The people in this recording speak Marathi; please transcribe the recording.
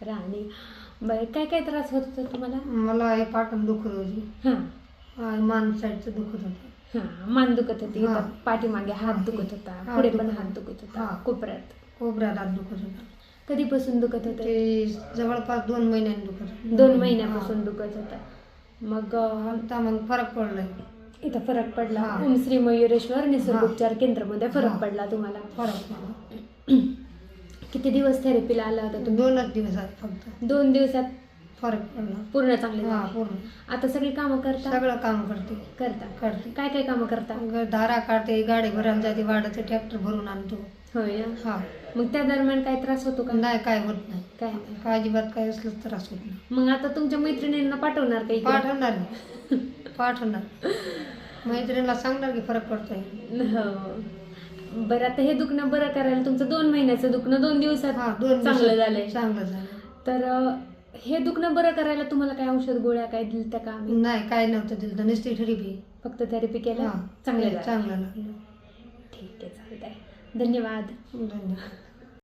राणी. बरं, काय काय त्रास होत होता तुम्हाला? मला हे पाठण दुखत होती, हां मान साईडचं दुखत होतं. हां, मान दुखत होती, हां. इथं पाठीमागे हात हां, दुखत होता, हां, पुढे पण दुखत हात होता. दुखत होता, हां. कोपऱ्यात. कोपऱ्यात हात दुखत होता. कधीपासून दुखत होतं? ते जवळपास 2 महिन्यांनी दुखत होतं. 2 महिन्यापासून दुखत होतं. मग आता मग फरक पडलाय. इथं फरक पडला. हां. ओम श्री मयुरेश्वर हां. निसर्गोपचार केंद्रामध्ये फरक हां. पडला तुम्हाला. फरक पडला. किती दिवस थेरपीला आला होता तुम्ही? 2च दिवस आहेत फक्त. 2 दिवसात फरक पडला. पूर्ण चांगले हा, झाले? पूर्ण आता सगळी कामं करता? सगळं काम करते. करता. काय काय कामं करता? धारा काढते, गाडी भरायला जाते, वाढायचं ट्रॅक्टर भरून आणतो. होय ना? हा. मग त्या दरम्यान काय त्रास होतो का? नाही, काय होत नाही. काय नाही. काय अजिबात काय असलं त्रास होत नाही. मग आता तुमच्या मैत्रिणींना पाठवणार का इकडे? पाठवणार मैत्रिणीला सांगणार की फरक पडतोय. हो. बरं, आता हे दुखणं बरं करायला तुमचं 2 महिन्याचं दुखणं 2 दिवसात चांगलं झालंय. चांगलं झालं. तर हे दुखणं बरं करायला तुम्हाला काय औषध गोळ्या काय दिल त्या का आम्ही? नाही, काय नव्हतं दिलं, नुसती थेरपी. फक्त थेरपी केलं? हा, चांगलं झालं. चांगलं लागलं. ठीक आहे, चालतंय. धन्यवाद. धन्यवाद.